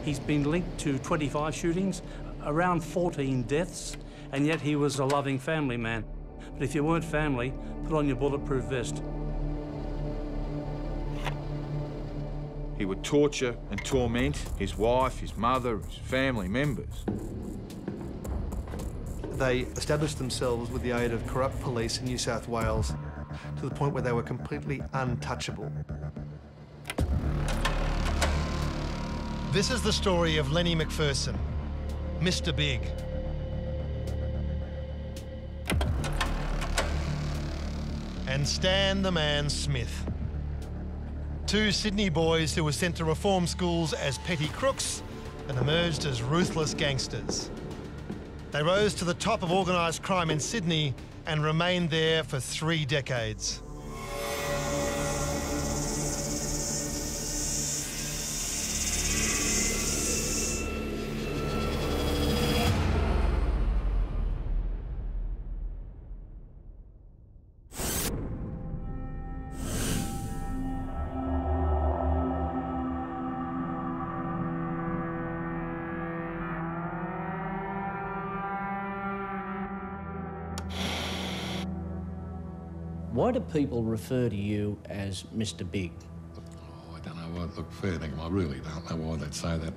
He's been linked to 25 shootings, around 14 deaths, and yet he was a loving family man. But if you weren't family, put on your bulletproof vest. He would torture and torment his wife, his mother, his family members. They established themselves with the aid of corrupt police in New South Wales to the point where they were completely untouchable. This is the story of Lennie McPherson, Mr. Big. And Stan the Man Smith. Two Sydney boys who were sent to reform schools as petty crooks and emerged as ruthless gangsters. They rose to the top of organised crime in Sydney and remained there for 3 decades. Why do people refer to you as Mr. Big? Oh, I don't know why. Look, fair dinkum, I really don't know why they'd say that.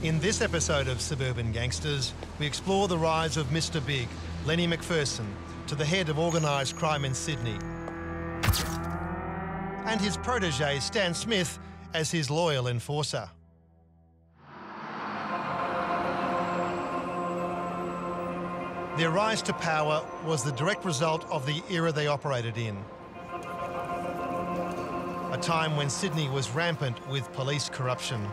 In this episode of Suburban Gangsters, we explore the rise of Mr. Big, Lennie McPherson, to the head of organised crime in Sydney, and his protégé, Stan Smith, as his loyal enforcer. Their rise to power was the direct result of the era they operated in. A time when Sydney was rampant with police corruption.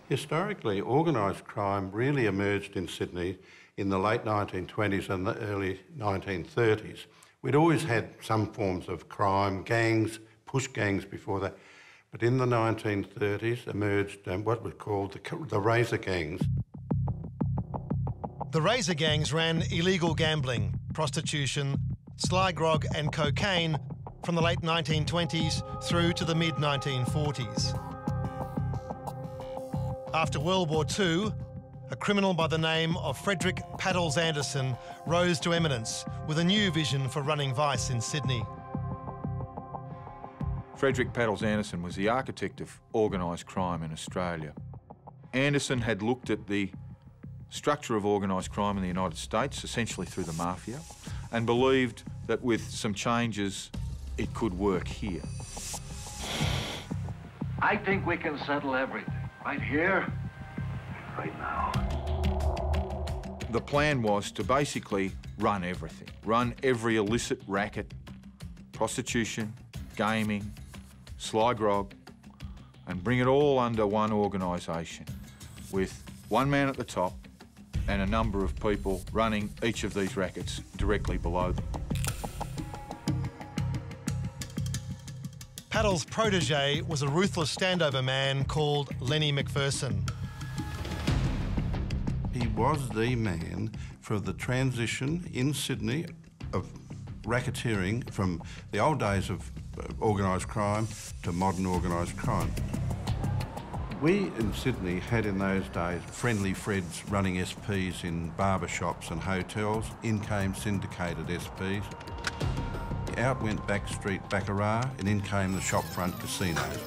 Historically, organised crime really emerged in Sydney in the late 1920s and the early 1930s. We'd always had some forms of crime, gangs, push gangs before that. But in the 1930s emerged what were called the razor gangs. The razor gangs ran illegal gambling, prostitution, sly grog and cocaine from the late 1920s through to the mid-1940s. After World War II, a criminal by the name of Frederick Paddles Anderson rose to eminence with a new vision for running vice in Sydney. Frederick Paddles Anderson was the architect of organised crime in Australia. Anderson had looked at the structure of organised crime in the United States, essentially through the mafia, and believed that with some changes, it could work here. I think we can settle everything right here, right now. The plan was to basically run everything, run every illicit racket, prostitution, gaming, sly grog, and bring it all under one organisation with one man at the top and a number of people running each of these rackets directly below them. Paddles' protégé was a ruthless standover man called Lennie McPherson. He was the man for the transition in Sydney of racketeering from the old days of organised crime to modern organised crime. We in Sydney had in those days friendly Freds running SPs in barber shops and hotels. In came syndicated SPs. Out went backstreet baccarat and in came the shopfront casinos.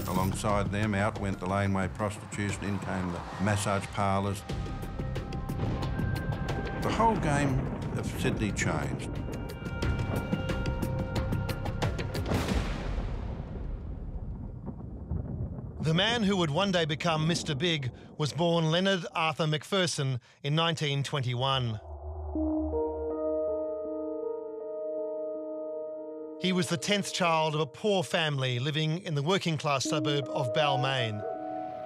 Alongside them, out went the laneway prostitution, in came the massage parlours. The whole game of Sydney changed. The man who would one day become Mr. Big was born Leonard Arthur McPherson in 1921. He was the 10th child of a poor family living in the working-class suburb of Balmain,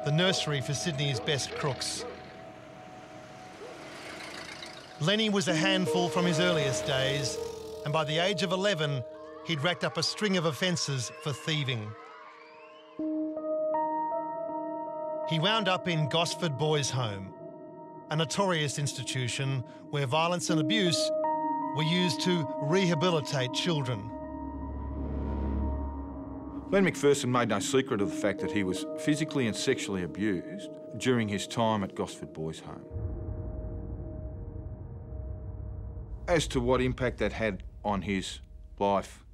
the nursery for Sydney's best crooks. Lennie was a handful from his earliest days, and by the age of 11, he'd racked up a string of offences for thieving. He wound up in Gosford Boys' Home, a notorious institution where violence and abuse were used to rehabilitate children. Lennie McPherson made no secret of the fact that he was physically and sexually abused during his time at Gosford Boys Home. As to what impact that had on his life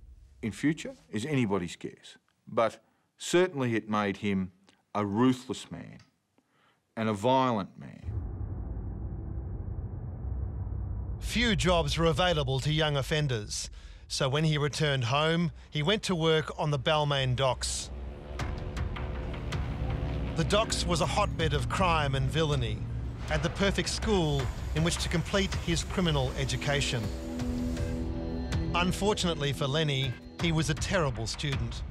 in future is anybody's guess, but certainly it made him a ruthless man and a violent man. Few jobs were available to young offenders, so when he returned home, he went to work on the Balmain docks. The docks was a hotbed of crime and villainy, and the perfect school in which to complete his criminal education. Unfortunately for Lennie, he was a terrible student.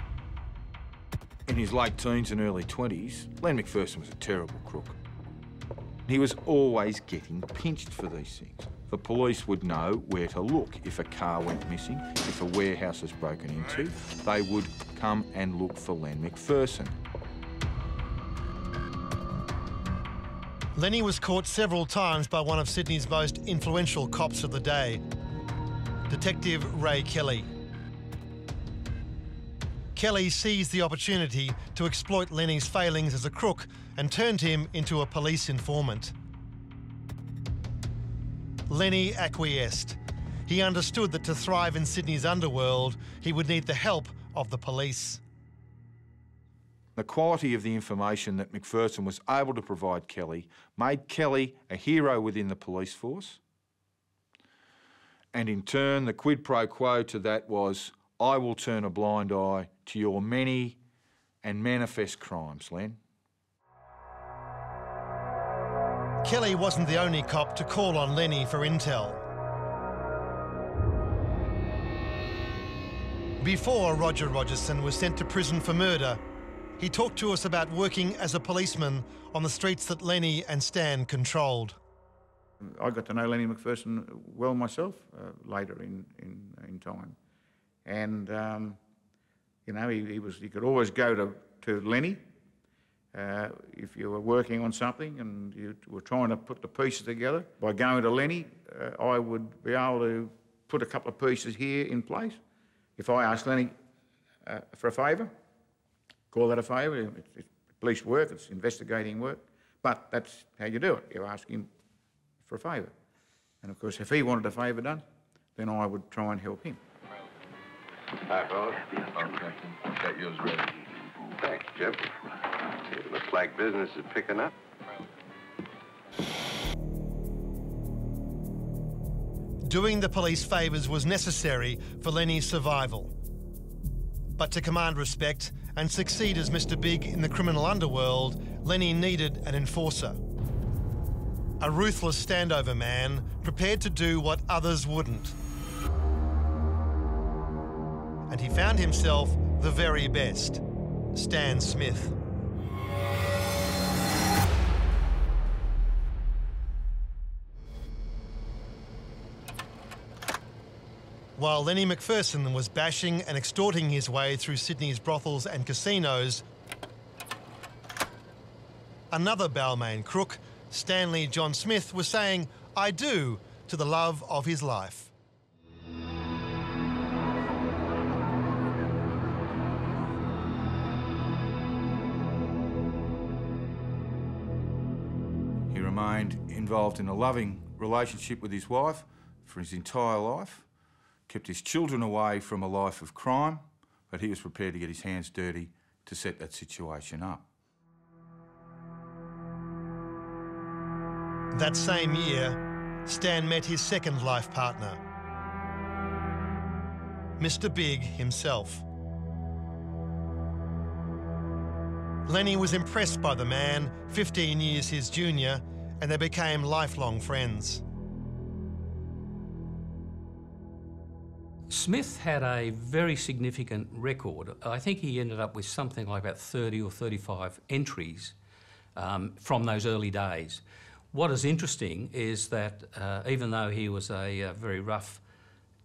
In his late teens and early 20s, Lennie McPherson was a terrible crook. He was always getting pinched for these things. The police would know where to look if a car went missing, if a warehouse was broken into. They would come and look for Lennie McPherson. Lennie was caught several times by one of Sydney's most influential cops of the day, Detective Ray Kelly. Kelly seized the opportunity to exploit Lennie's failings as a crook and turned him into a police informant. Lennie acquiesced. He understood that to thrive in Sydney's underworld, he would need the help of the police. The quality of the information that McPherson was able to provide Kelly made Kelly a hero within the police force. And in turn, the quid pro quo to that was, I will turn a blind eye to your many and manifest crimes, Len. Kelly wasn't the only cop to call on Lennie for intel. Before Roger Rogerson was sent to prison for murder, he talked to us about working as a policeman on the streets that Lennie and Stan controlled. I got to know Lennie McPherson well myself later in time. And, you know, he could always go to Lennie if you were working on something and you were trying to put the pieces together. By going to Lennie, I would be able to put a couple of pieces here in place. If I asked Lennie for a favour, call that a favour. It's police work, it's investigating work, but that's how you do it. You ask him for a favour. And of course, if he wanted a favour done, then I would try and help him. Hi, fellas. Okay. Got yours ready. Thanks, Jim. It looks like business is picking up. Doing the police favours was necessary for Lennie's survival. But to command respect and succeed as Mr. Big in the criminal underworld, Lennie needed an enforcer. A ruthless standover man prepared to do what others wouldn't. And he found himself the very best, Stan Smith. While Lennie McPherson was bashing and extorting his way through Sydney's brothels and casinos, another Balmain crook, Stanley John Smith, was saying "I do" to the love of his life. He remained involved in a loving relationship with his wife for his entire life, kept his children away from a life of crime, but he was prepared to get his hands dirty to set that situation up. That same year, Stan met his second life partner, Mr. Big himself. Lennie was impressed by the man, 15 years his junior, and they became lifelong friends. Smith had a very significant record. I think he ended up with something like about 30 or 35 entries from those early days. What is interesting is that even though he was a very rough,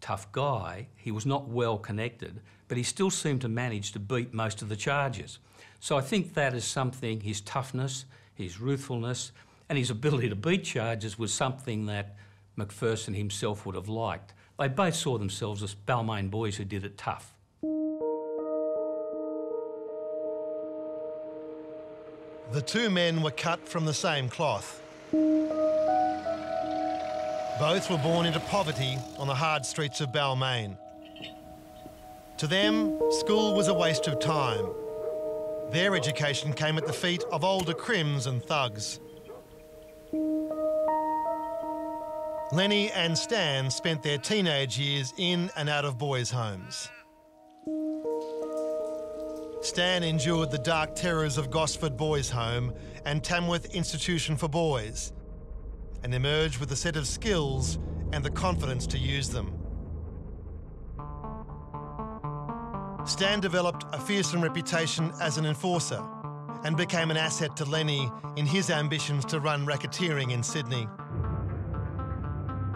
tough guy, he was not well connected, but he still seemed to manage to beat most of the charges. So I think that is something, his toughness, his ruthfulness, and his ability to beat charges was something that McPherson himself would have liked. They both saw themselves as Balmain boys who did it tough. The two men were cut from the same cloth. Both were born into poverty on the hard streets of Balmain. To them, school was a waste of time. Their education came at the feet of older crims and thugs. Lennie and Stan spent their teenage years in and out of boys' homes. Stan endured the dark terrors of Gosford Boys' Home and Tamworth Institution for Boys, and emerged with a set of skills and the confidence to use them. Stan developed a fearsome reputation as an enforcer and became an asset to Lennie in his ambitions to run racketeering in Sydney.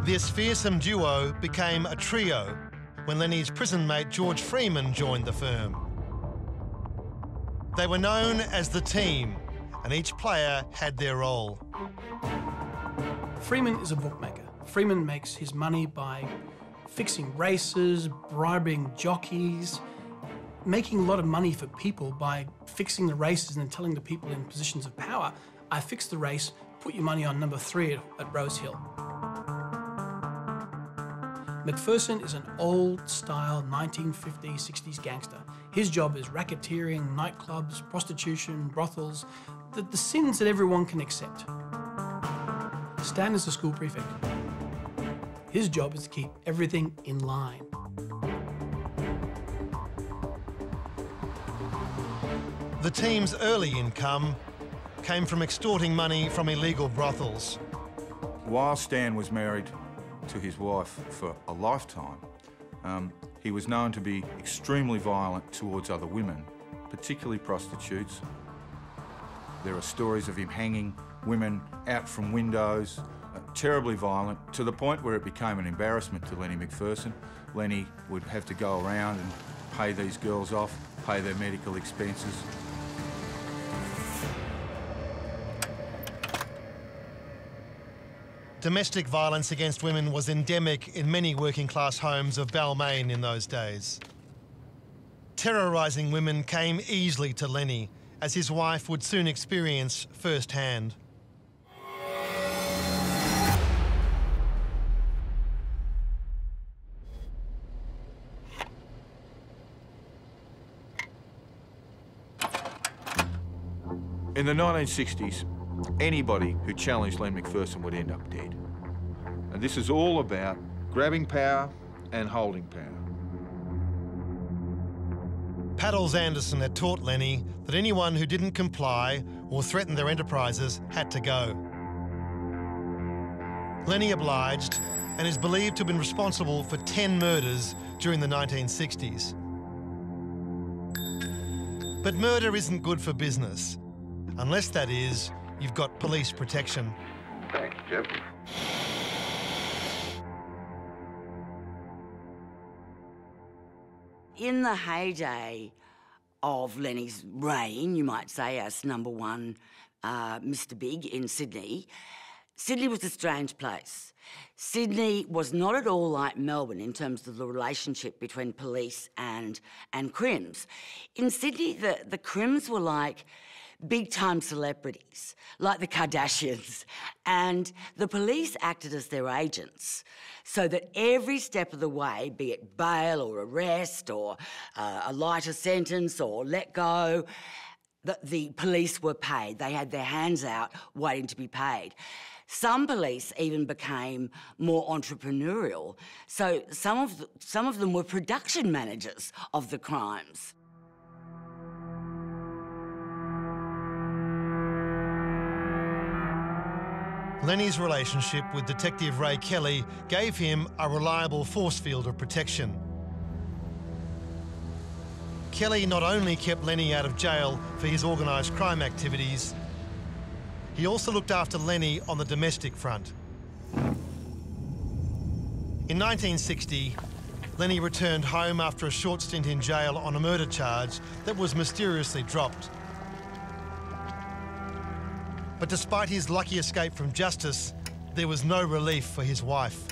This fearsome duo became a trio when Lennie's prison mate George Freeman joined the firm. They were known as the Team, and each player had their role. Freeman is a bookmaker. Freeman makes his money by fixing races, bribing jockeys, making a lot of money for people by fixing the races and then telling the people in positions of power, I fixed the race, put your money on number 3 at Rose Hill. McPherson is an old-style 1950s, 60s gangster. His job is racketeering, nightclubs, prostitution, brothels, the sins that everyone can accept. Stan is a school prefect. His job is to keep everything in line. The Team's early income came from extorting money from illegal brothels. While Stan was married to his wife for a lifetime, he was known to be extremely violent towards other women, particularly prostitutes. There are stories of him hanging women out from windows, terribly violent, to the point where it became an embarrassment to Lennie McPherson. Lennie would have to go around and pay these girls off, pay their medical expenses. Domestic violence against women was endemic in many working-class homes of Balmain in those days. Terrorising women came easily to Lennie, as his wife would soon experience firsthand. In the 1960s, anybody who challenged Lennie McPherson would end up dead. And this is all about grabbing power and holding power. Paddles Anderson had taught Lennie that anyone who didn't comply or threaten their enterprises had to go. Lennie obliged and is believed to have been responsible for 10 murders during the 1960s. But murder isn't good for business, unless that is, you've got police protection. Thanks, Jim. In the heyday of Lennie's reign, you might say, as number one Mr. Big in Sydney, Sydney was a strange place. Sydney was not at all like Melbourne in terms of the relationship between police and crims. In Sydney, the crims were like big-time celebrities, like the Kardashians, and the police acted as their agents, so that every step of the way, be it bail or arrest or a lighter sentence or let go, the police were paid. They had their hands out waiting to be paid. Some police even became more entrepreneurial, so some of them were production managers of the crimes. Lennie's relationship with Detective Ray Kelly gave him a reliable force field of protection. Kelly not only kept Lennie out of jail for his organised crime activities, he also looked after Lennie on the domestic front. In 1960, Lennie returned home after a short stint in jail on a murder charge that was mysteriously dropped. But despite his lucky escape from justice, there was no relief for his wife.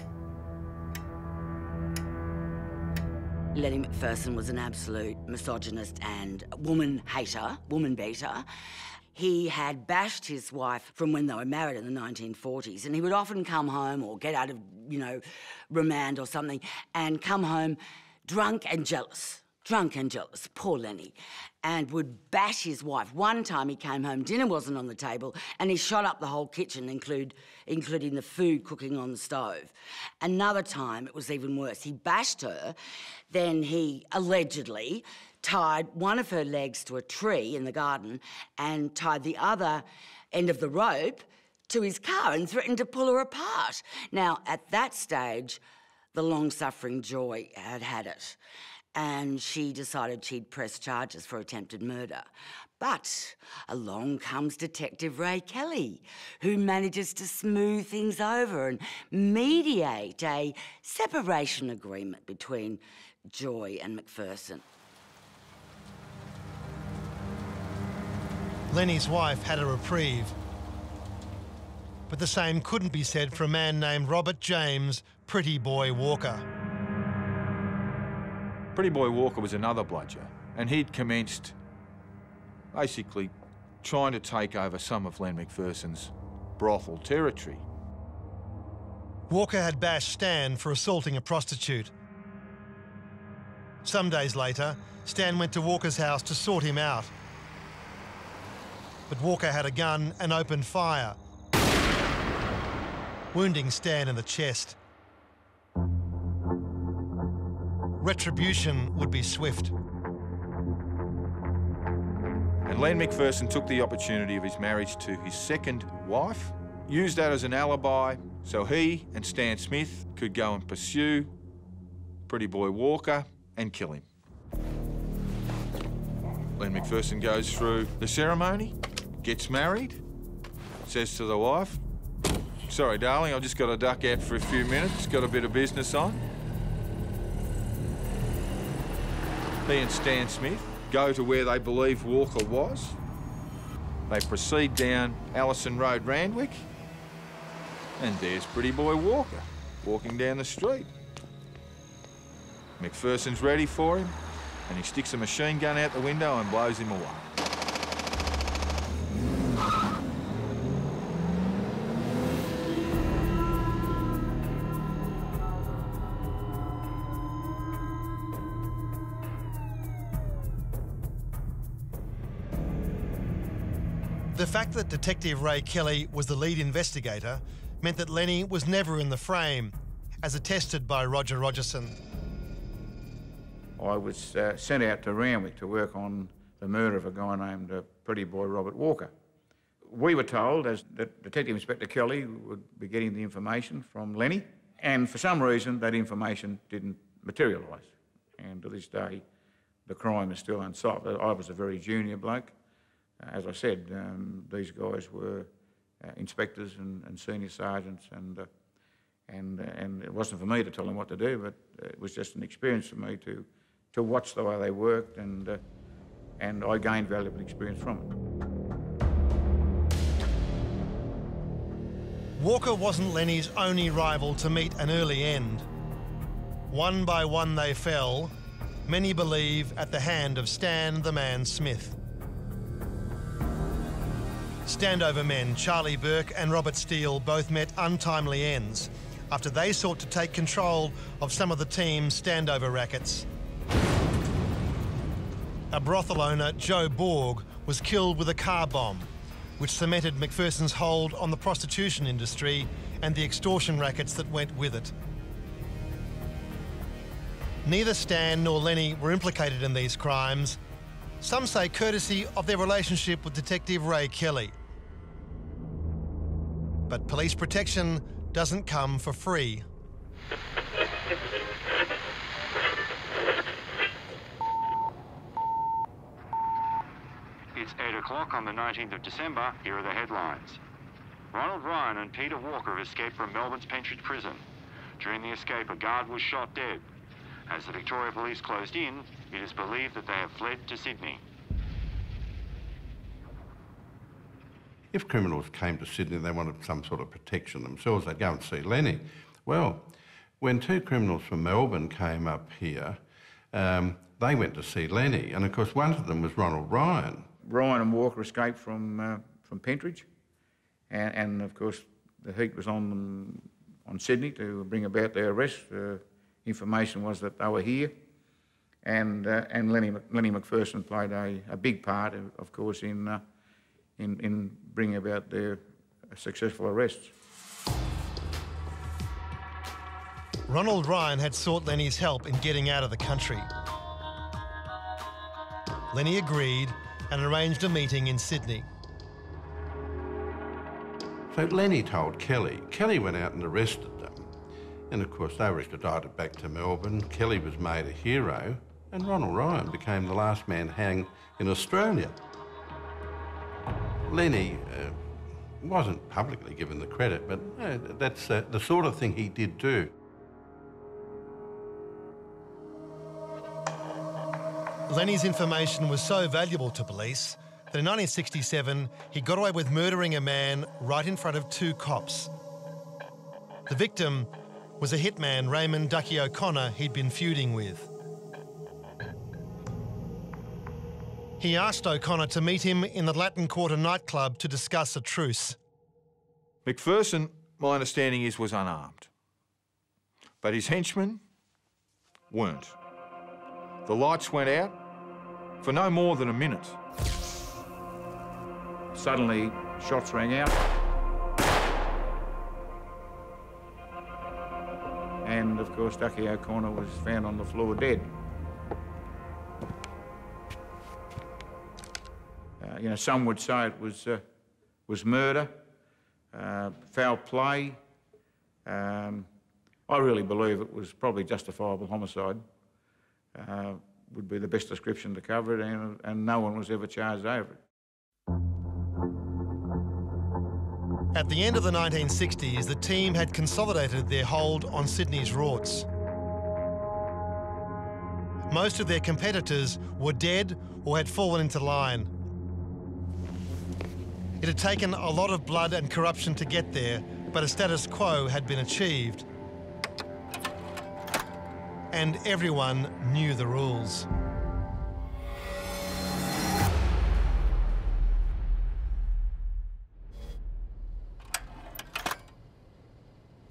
Lennie McPherson was an absolute misogynist and woman hater, woman beater. He had bashed his wife from when they were married in the 1940s, and he would often come home or get out of, remand or something, and come home drunk and jealous, poor Lennie, and would bash his wife. One time he came home, dinner wasn't on the table, and he shot up the whole kitchen, including the food cooking on the stove. Another time, it was even worse. He bashed her, then he allegedly tied one of her legs to a tree in the garden and tied the other end of the rope to his car and threatened to pull her apart. Now, at that stage, the long-suffering Joy had had it, and she decided she'd press charges for attempted murder. But along comes Detective Ray Kelly, who manages to smooth things over and mediate a separation agreement between Joy and McPherson. Lennie's wife had a reprieve, but the same couldn't be said for a man named Robert James Pretty Boy Walker. Pretty Boy Walker was another bludger, and he'd commenced basically trying to take over some of Len McPherson's brothel territory. Walker had bashed Stan for assaulting a prostitute. Some days later, Stan went to Walker's house to sort him out. But Walker had a gun and opened fire, wounding Stan in the chest. Retribution would be swift. And Len McPherson took the opportunity of his marriage to his second wife, used that as an alibi so he and Stan Smith could go and pursue Pretty Boy Walker and kill him. Len McPherson goes through the ceremony, gets married, says to the wife, "Sorry, darling, I've just got to duck out for a few minutes, got a bit of business on." He and Stan Smith go to where they believe Walker was. They proceed down Allison Road, Randwick, and there's Pretty Boy Walker walking down the street. McPherson's ready for him, and he sticks a machine gun out the window and blows him away. The fact that Detective Ray Kelly was the lead investigator meant that Lennie was never in the frame, as attested by Roger Rogerson. I was sent out to Randwick to work on the murder of a guy named Pretty Boy Robert Walker. We were told as that Detective Inspector Kelly would be getting the information from Lennie, and for some reason that information didn't materialise. And to this day, the crime is still unsolved. I was a very junior bloke. As I said, these guys were inspectors and senior sergeants, and it wasn't for me to tell them what to do, but it was just an experience for me to watch the way they worked, and I gained valuable experience from it. Walker wasn't Lennie's only rival to meet an early end. One by one they fell, many believe at the hand of Stan the Man Smith. Standover men Charlie Burke and Robert Steele both met untimely ends after they sought to take control of some of the team's standover rackets. A brothel owner, Joe Borg, was killed with a car bomb, which cemented McPherson's hold on the prostitution industry and the extortion rackets that went with it. Neither Stan nor Lennie were implicated in these crimes, some say courtesy of their relationship with Detective Ray Kelly. But police protection doesn't come for free. It's 8 o'clock on the 19th of December. Here are the headlines. Ronald Ryan and Peter Walker have escaped from Melbourne's Pentridge Prison. During the escape, a guard was shot dead. As the Victoria Police closed in, it is believed that they have fled to Sydney. If criminals came to Sydney, they wanted some sort of protection themselves, they'd go and see Lennie. Well, when two criminals from Melbourne came up here, they went to see Lennie, and of course one of them was Ronald Ryan. Ryan and Walker escaped from Pentridge, and of course the heat was on them, on Sydney, to bring about their arrest. Information was that they were here, and Lennie McPherson played a big part, of course, in bringing about their successful arrests. Ronald Ryan had sought Lennie's help in getting out of the country. Lennie agreed and arranged a meeting in Sydney. So Lennie told Kelly. Kelly went out and arrested them. And of course they were extradited back to Melbourne. Kelly was made a hero, and Ronald Ryan became the last man hanged in Australia. Lennie wasn't publicly given the credit, but that's the sort of thing he did do. Lennie's information was so valuable to police that in 1967 he got away with murdering a man right in front of 2 cops. The victim was a hitman, Raymond Ducky O'Connor, he'd been feuding with. He asked O'Connor to meet him in the Latin Quarter nightclub to discuss a truce. McPherson, my understanding is, was unarmed, but his henchmen weren't. The lights went out for no more than a minute. Suddenly, shots rang out, and of course Ducky O'Connor was found on the floor dead. You know, some would say it was murder, foul play. I really believe it was probably justifiable homicide. Would be the best description to cover it, and no one was ever charged over it. At the end of the 1960s, the team had consolidated their hold on Sydney's rorts. Most of their competitors were dead or had fallen into line. It had taken a lot of blood and corruption to get there, but a status quo had been achieved. And everyone knew the rules.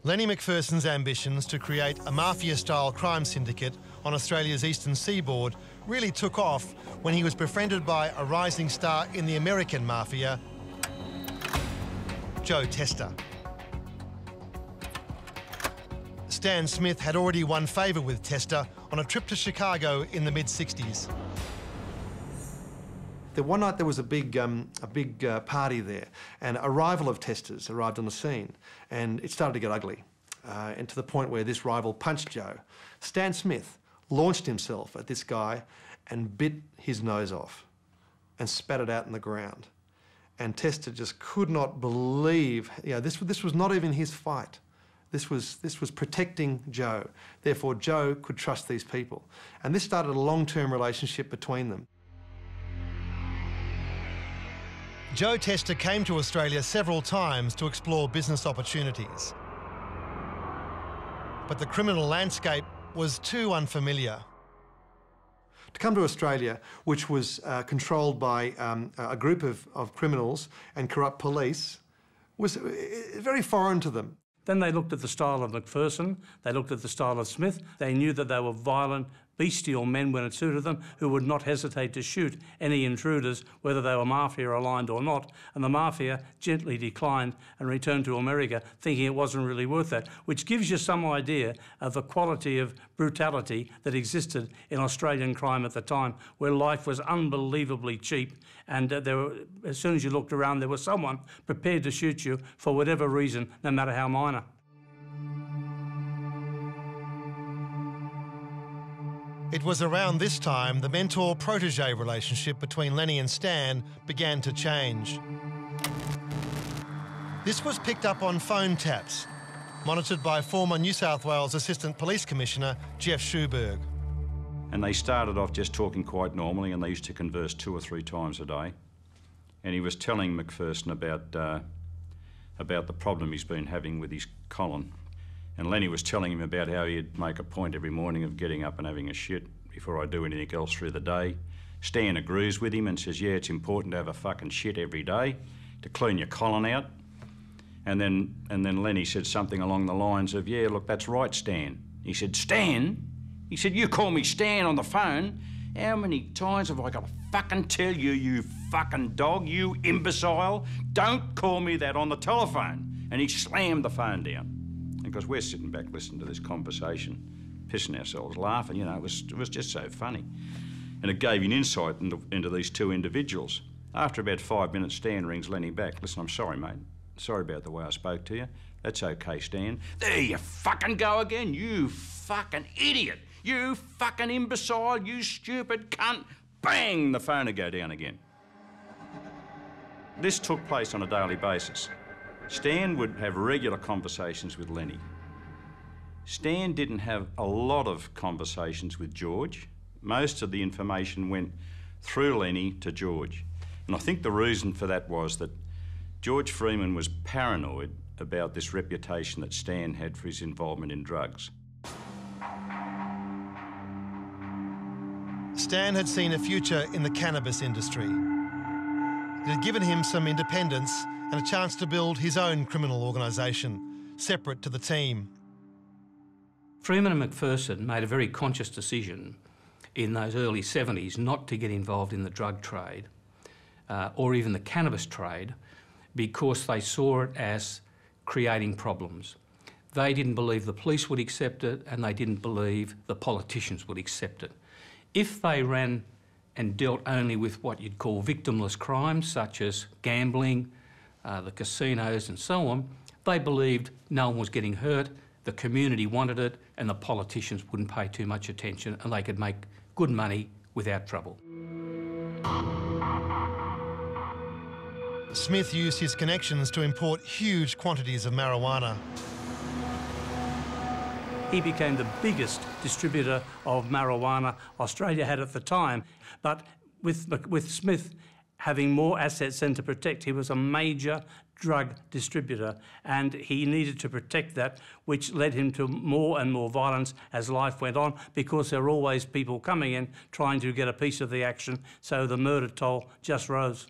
Lennie McPherson's ambitions to create a mafia-style crime syndicate on Australia's eastern seaboard really took off when he was befriended by a rising star in the American mafia, Joe Testa. Stan Smith had already won favour with Testa on a trip to Chicago in the mid-60s. One night there was a big party there, and a rival of Testa's arrived on the scene, and it started to get ugly, and to the point where this rival punched Joe. Stan Smith launched himself at this guy and bit his nose off and spat it out in the ground. And Testa just could not believe, this was not even his fight. This was protecting Joe. Therefore, Joe could trust these people. And this started a long-term relationship between them. Joe Testa came to Australia several times to explore business opportunities. But the criminal landscape was too unfamiliar. To come to Australia, which was controlled by a group of criminals and corrupt police, was very foreign to them. Then they looked at the style of McPherson, they looked at the style of Smith, they knew that they were violent, bestial men when it suited them, who would not hesitate to shoot any intruders, whether they were mafia-aligned or not, and the mafia gently declined and returned to America, thinking it wasn't really worth that, which gives you some idea of the quality of brutality that existed in Australian crime at the time, where life was unbelievably cheap, and as soon as you looked around, there was someone prepared to shoot you for whatever reason, no matter how minor. It was around this time the mentor-protégé relationship between Lennie and Stan began to change. This was picked up on phone taps, monitored by former New South Wales Assistant Police Commissioner Jeff Schuberg. And they started off just talking quite normally, and they used to converse 2 or 3 times a day. And he was telling McPherson about the problem he's been having with his colon. And Lennie was telling him about how he'd make a point every morning of getting up and having a shit before I do anything else through the day. Stan agrees with him and says, yeah, it's important to have a fucking shit every day, to clean your colon out. And then Lennie said something along the lines of, yeah, look, that's right, Stan. He said, Stan? He said, you call me Stan on the phone. How many times have I got to fucking tell you, you fucking dog, you imbecile? Don't call me that on the telephone. And he slammed the phone down. And because we're sitting back listening to this conversation, pissing ourselves laughing, you know, it was just so funny. And it gave you an insight into these two individuals. After about 5 minutes, Stan rings Lennie back. Listen, I'm sorry, mate. Sorry about the way I spoke to you. That's okay, Stan. There you fucking go again, you fucking idiot. You fucking imbecile, you stupid cunt. Bang, the phone would go down again. This took place on a daily basis. Stan would have regular conversations with Lennie. Stan didn't have a lot of conversations with George. Most of the information went through Lennie to George. And I think the reason for that was that George Freeman was paranoid about this reputation that Stan had for his involvement in drugs. Stan had seen a future in the cannabis industry. It had given him some independence and a chance to build his own criminal organisation, separate to the team. Freeman and McPherson made a very conscious decision in those early 70s not to get involved in the drug trade or even the cannabis trade, because they saw it as creating problems. They didn't believe the police would accept it, and they didn't believe the politicians would accept it. If they ran and dealt only with what you'd call victimless crimes, such as gambling, the casinos and so on, they believed no one was getting hurt, the community wanted it, and the politicians wouldn't pay too much attention, and they could make good money without trouble. Smith used his connections to import huge quantities of marijuana. He became the biggest distributor of marijuana Australia had at the time. But with Smith having more assets than to protect, he was a major drug distributor, and he needed to protect that, which led him to more and more violence as life went on, because there were always people coming in trying to get a piece of the action, so the murder toll just rose.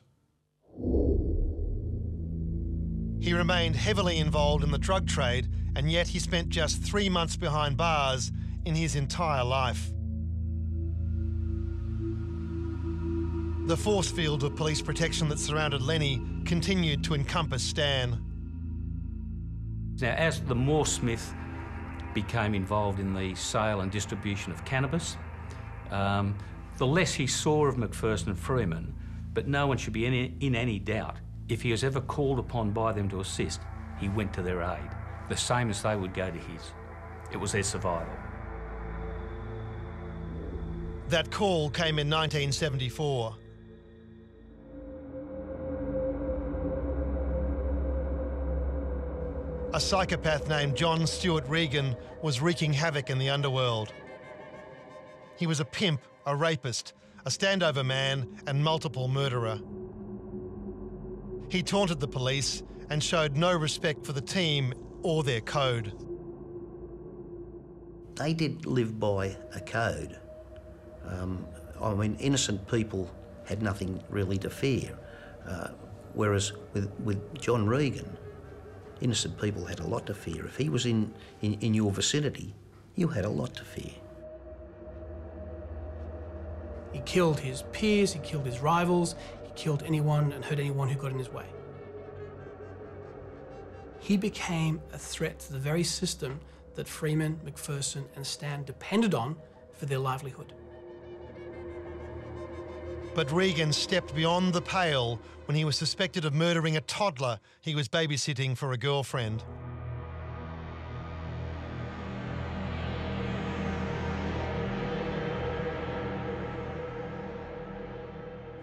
He remained heavily involved in the drug trade, and yet he spent just 3 months behind bars in his entire life. The force field of police protection that surrounded Lennie continued to encompass Stan. Now, as the more Smith became involved in the sale and distribution of cannabis, the less he saw of McPherson and Freeman, but no one should be in any doubt. If he was ever called upon by them to assist, he went to their aid, the same as they would go to his. It was their survival. That call came in 1974. A psychopath named John Stuart Regan was wreaking havoc in the underworld. He was a pimp, a rapist, a standover man, and multiple murderer. He taunted the police and showed no respect for the team or their code. They did live by a code. I mean, innocent people had nothing really to fear, whereas with John Regan, innocent people had a lot to fear. If he was in your vicinity, you had a lot to fear. He killed his peers, he killed his rivals, he killed anyone and hurt anyone who got in his way. He became a threat to the very system that Freeman, McPherson and Stan depended on for their livelihood. But Regan stepped beyond the pale when he was suspected of murdering a toddler he was babysitting for a girlfriend.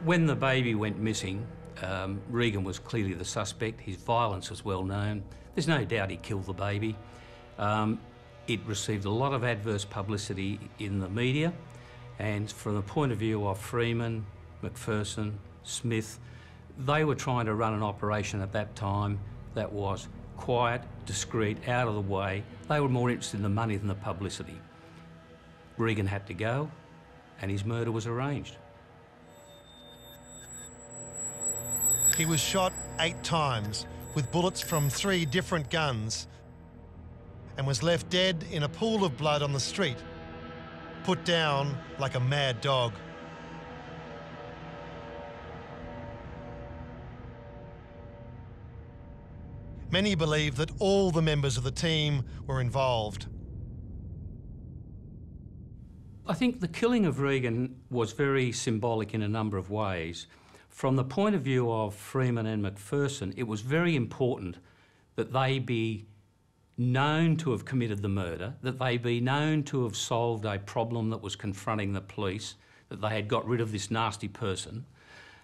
When the baby went missing, Regan was clearly the suspect. His violence was well known. There's no doubt he killed the baby. It received a lot of adverse publicity in the media, and from the point of view of Freeman, McPherson, Smith, they were trying to run an operation at that time that was quiet, discreet, out of the way. They were more interested in the money than the publicity. Regan had to go. and his murder was arranged. He was shot 8 times with bullets from 3 different guns and was left dead in a pool of blood on the street, put down like a mad dog. Many believe that all the members of the team were involved. I think the killing of Regan was very symbolic in a number of ways. From the point of view of Freeman and McPherson, it was very important that they be known to have committed the murder, that they be known to have solved a problem that was confronting the police, that they had got rid of this nasty person.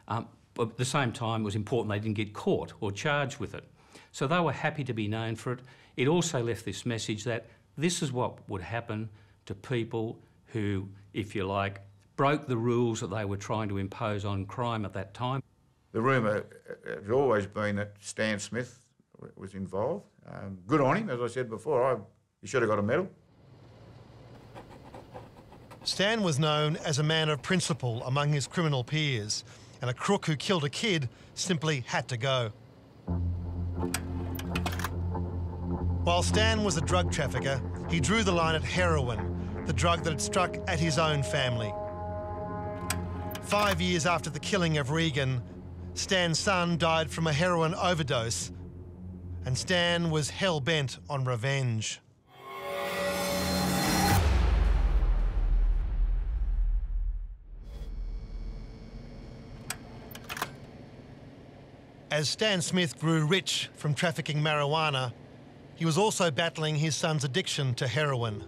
But at the same time, it was important they didn't get caught or charged with it. So they were happy to be known for it. It also left this message that this is what would happen to people who, if you like, broke the rules that they were trying to impose on crime at that time. The rumour has always been that Stan Smith was involved. Good on him, as I said before. He should have got a medal. Stan was known as a man of principle among his criminal peers, and a crook who killed a kid simply had to go. While Stan was a drug trafficker, he drew the line at heroin, the drug that had struck at his own family. 5 years after the killing of Regan, Stan's son died from a heroin overdose, and Stan was hell-bent on revenge. As Stan Smith grew rich from trafficking marijuana, he was also battling his son's addiction to heroin.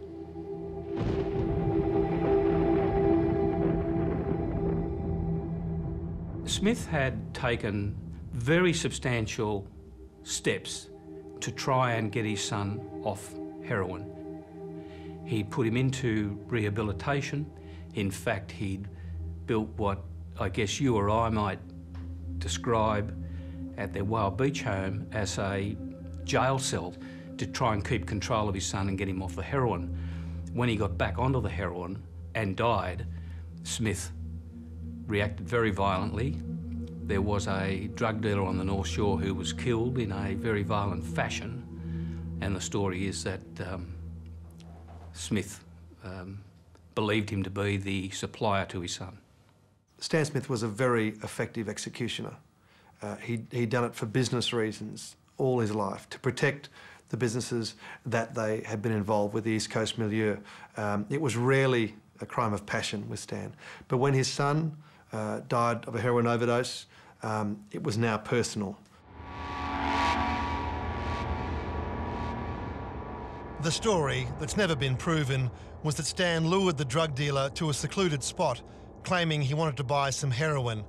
Smith had taken very substantial steps to try and get his son off heroin. He put him into rehabilitation. In fact, he'd built what I guess you or I might describe at their Whale Beach home as a jail cell to try and keep control of his son and get him off the heroin. When he got back onto the heroin and died, Smith reacted very violently. There was a drug dealer on the North Shore who was killed in a very violent fashion, and the story is that Smith believed him to be the supplier to his son. Stan Smith was a very effective executioner. He'd done it for business reasons all his life, to protect the businesses that they had been involved with, the East Coast milieu. It was rarely a crime of passion with Stan. But when his son died of a heroin overdose, it was now personal. The story, that's never been proven, was that Stan lured the drug dealer to a secluded spot, claiming he wanted to buy some heroin,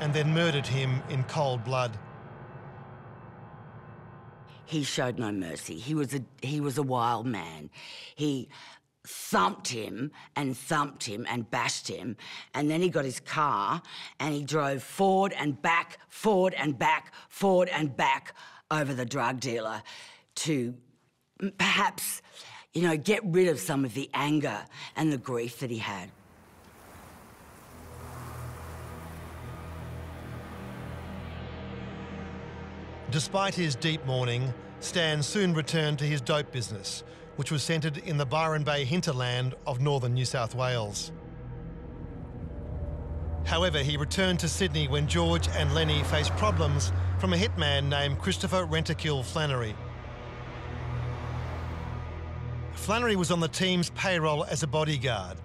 and then murdered him in cold blood. He showed no mercy. He was a wild man. He thumped him and bashed him, and then he got his car and he drove forward and back, forward and back, forward and back over the drug dealer to perhaps, you know, get rid of some of the anger and the grief that he had. Despite his deep mourning, Stan soon returned to his dope business, which was centred in the Byron Bay hinterland of northern New South Wales. However, he returned to Sydney when George and Lennie faced problems from a hitman named Christopher Rentakill Flannery. Flannery was on the team's payroll as a bodyguard,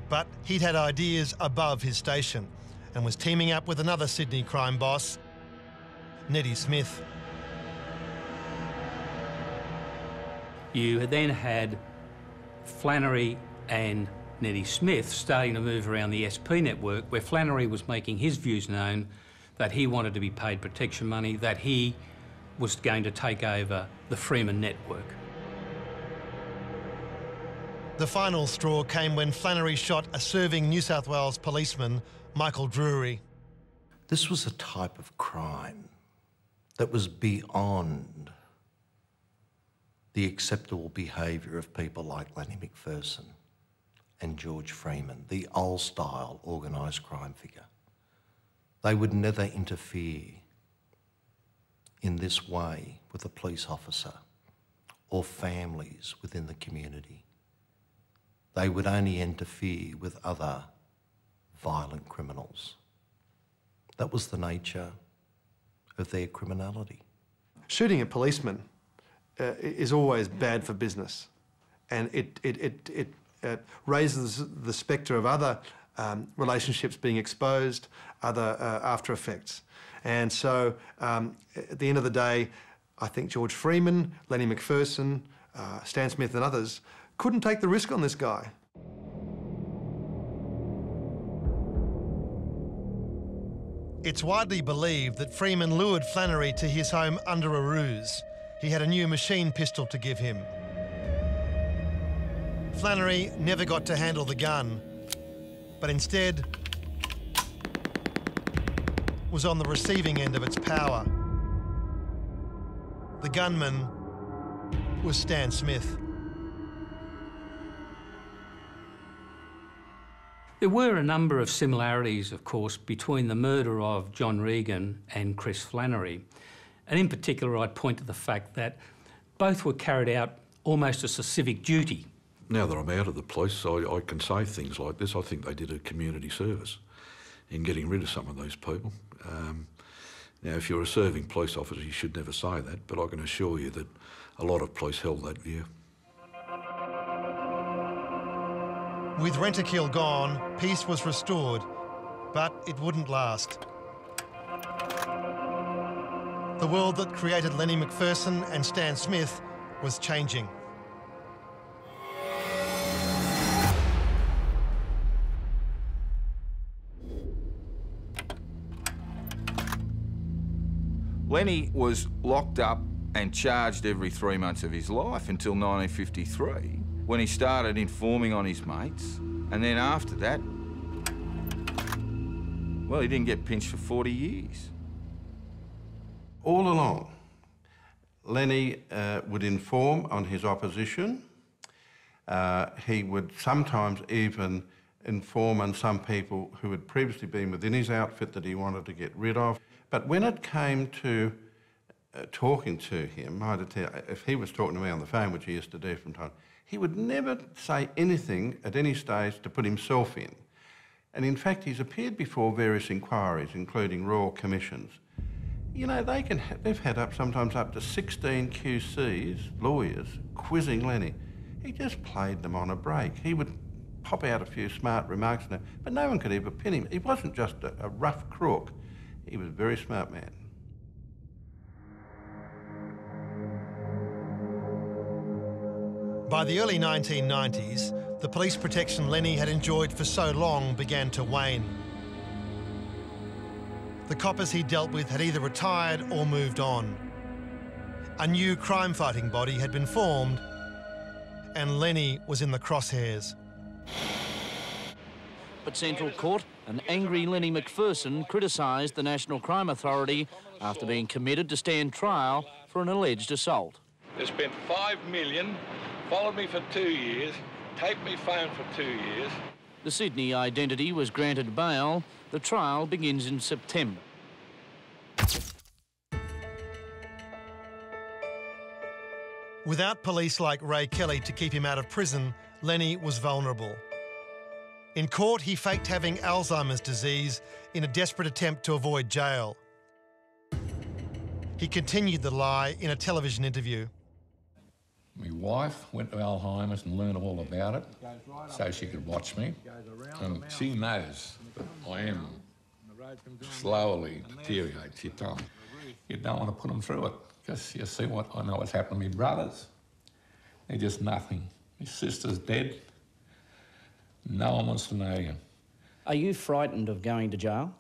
but he'd had ideas above his station and was teaming up with another Sydney crime boss, Nettie Smith. You then had Flannery and Nettie Smith starting to move around the SP network, where Flannery was making his views known that he wanted to be paid protection money, that he was going to take over the Freeman network. The final straw came when Flannery shot a serving New South Wales policeman, Michael Drury. This was a type of crime that was beyond the acceptable behaviour of people like Lennie McPherson and George Freeman, the old-style organised crime figure. They would never interfere in this way with a police officer or families within the community. They would only interfere with other violent criminals. That was the nature of their criminality. Shooting a policeman is always bad for business, and it raises the spectre of other relationships being exposed, other after effects. And so at the end of the day, I think George Freeman, Lennie McPherson, Stan Smith and others couldn't take the risk on this guy. It's widely believed that Freeman lured Flannery to his home under a ruse. He had a new machine pistol to give him. Flannery never got to handle the gun, but instead was on the receiving end of its power. The gunman was Stan Smith. There were a number of similarities, of course, between the murder of John Regan and Chris Flannery. And in particular, I'd point to the fact that both were carried out almost as a civic duty. Now that I'm out of the police, I can say things like this. I think they did a community service in getting rid of some of those people. Now, if you're a serving police officer, you should never say that, but I can assure you that a lot of police held that view. With Rentokil gone, peace was restored, but it wouldn't last. The world that created Lennie McPherson and Stan Smith was changing. Lennie was locked up and charged every 3 months of his life until 1953, when he started informing on his mates. And then after that, well, he didn't get pinched for 40 years. All along, Lennie would inform on his opposition. He would sometimes even inform on some people who had previously been within his outfit that he wanted to get rid of. But when it came to talking to him, I had to tell you, if he was talking to me on the phone, which he used to do from time, he would never say anything at any stage to put himself in. And in fact, he's appeared before various inquiries, including royal commissions. You know, they've had sometimes up to 16 QCs, lawyers, quizzing Lennie. He just played them on a break. He would pop out a few smart remarks, but no one could ever pin him. He wasn't just a rough crook. He was a very smart man. By the early 1990s, the police protection Lennie had enjoyed for so long began to wane. The coppers he dealt with had either retired or moved on. A new crime-fighting body had been formed, and Lennie was in the crosshairs. At Central Court, an angry Lennie McPherson criticised the National Crime Authority after being committed to stand trial for an alleged assault. They spent $5 million, followed me for 2 years, taped me phone for 2 years. The Sydney identity was granted bail. The trial begins in September. Without police like Ray Kelly to keep him out of prison, Lennie was vulnerable. In court, he faked having Alzheimer's disease in a desperate attempt to avoid jail. He continued the lie in a television interview. My wife went to Alzheimer's and learned all about it so she could watch me. And she knows that I am slowly deteriorating. She told me, you don't want to put them through it because you see what I know what's happened to my brothers. They're just nothing. My sister's dead. No one wants to know you. Are you frightened of going to jail?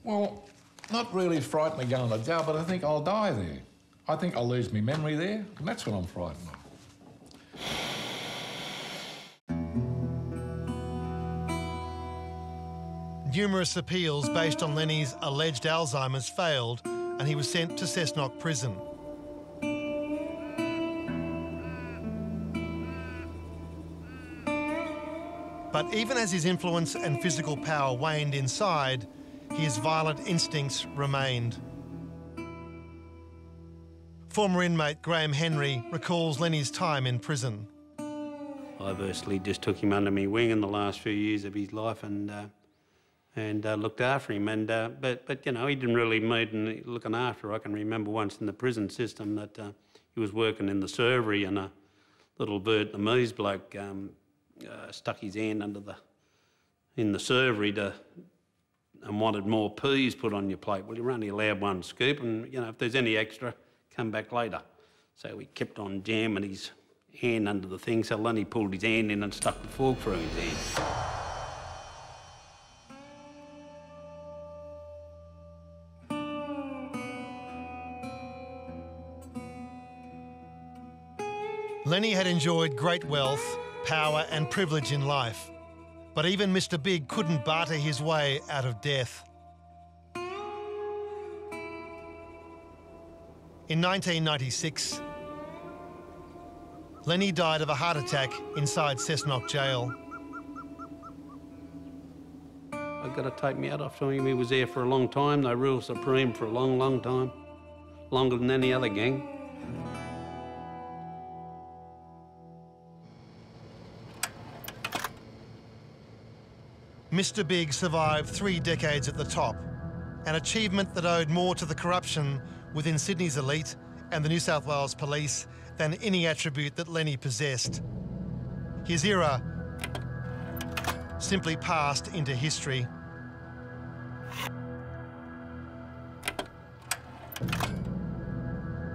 Well, not really frightened of going to jail, but I think I'll die there. I think I'll lose my memory there, and that's what I'm frightened of. Numerous appeals based on Lennie's alleged Alzheimer's failed, and he was sent to Cessnock Prison. But even as his influence and physical power waned inside, his violent instincts remained. Former inmate Graham Henry recalls Lennie's time in prison. I virtually just took him under my wing in the last few years of his life and looked after him. But you know, he didn't really need looking after. I can remember once in the prison system that he was working in the servery and a little Vietnamese bloke stuck his hand in the servery and wanted more peas put on your plate. Well, you're only allowed one scoop, and you know, if there's any extra, come back later. So we kept on jamming his hand under the thing, so Lennie pulled his hand in and stuck the fork through his hand. Lennie had enjoyed great wealth, power and privilege in life, but even Mr. Big couldn't barter his way out of death. In 1996, Lennie died of a heart attack inside Cessnock Jail. I've got to take me out after him. He was there for a long time. They ruled supreme for a long, long time. Longer than any other gang. Mr. Big survived 3 decades at the top, an achievement that owed more to the corruption within Sydney's elite and the New South Wales Police than any attribute that Lennie possessed. His era simply passed into history.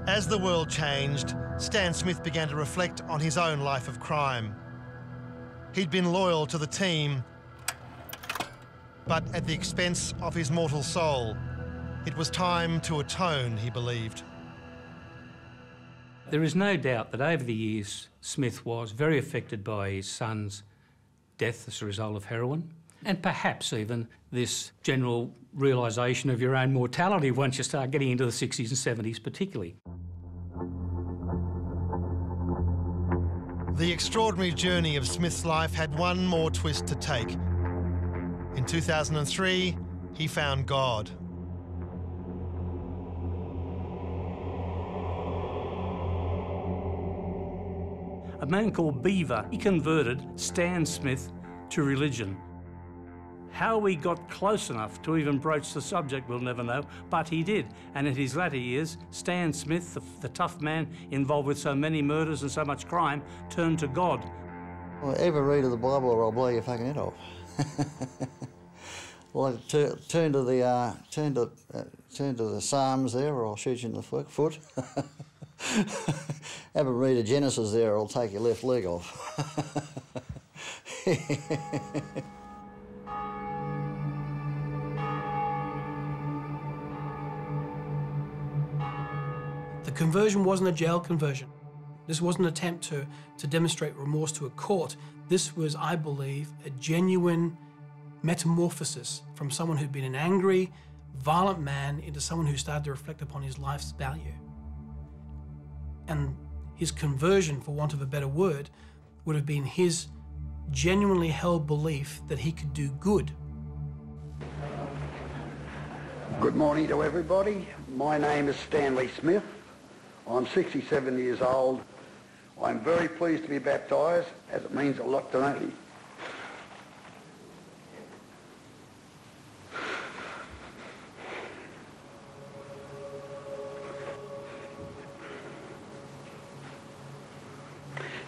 As the world changed, Stan Smith began to reflect on his own life of crime. He'd been loyal to the team, but at the expense of his mortal soul. It was time to atone, he believed. There is no doubt that over the years, Smith was very affected by his son's death as a result of heroin, and perhaps even this general realisation of your own mortality once you start getting into the 60s and 70s particularly. The extraordinary journey of Smith's life had one more twist to take. In 2003, he found God. A man called Beaver, he converted Stan Smith to religion. How we got close enough to even broach the subject, we'll never know, but he did. And in his latter years, Stan Smith, the tough man involved with so many murders and so much crime, turned to God. Well, ever read of the Bible or I'll blow your fucking head off. Well, turn to the Psalms there, or I'll shoot you in the foot. Have a read of Genesis there, or I'll take your left leg off. The conversion wasn't a jail conversion. This wasn't an attempt to demonstrate remorse to a court. This was, I believe, a genuine metamorphosis from someone who'd been an angry, violent man into someone who started to reflect upon his life's value. And his conversion, for want of a better word, would have been his genuinely held belief that he could do good. Good morning to everybody. My name is Stanley Smith. I'm 67 years old. I'm very pleased to be baptised, as it means a lot to me.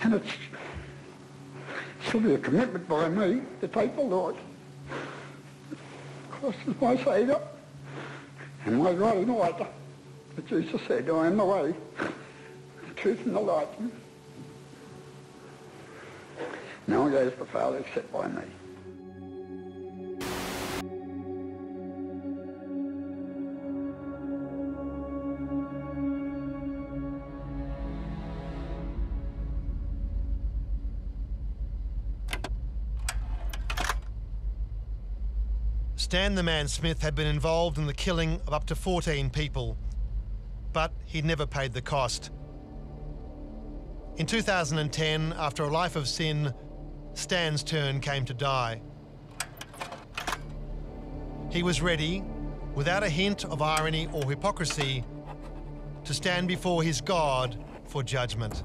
And it's simply a commitment by me to take the Lord, Christ is my Saviour and my guiding light. But Jesus said, I am the way, the truth and the light. No one goes to the Father except by me. Stan the Man Smith had been involved in the killing of up to 14 people, but he'd never paid the cost. In 2010, after a life of sin, Stan's turn came to die. He was ready, without a hint of irony or hypocrisy, to stand before his God for judgment.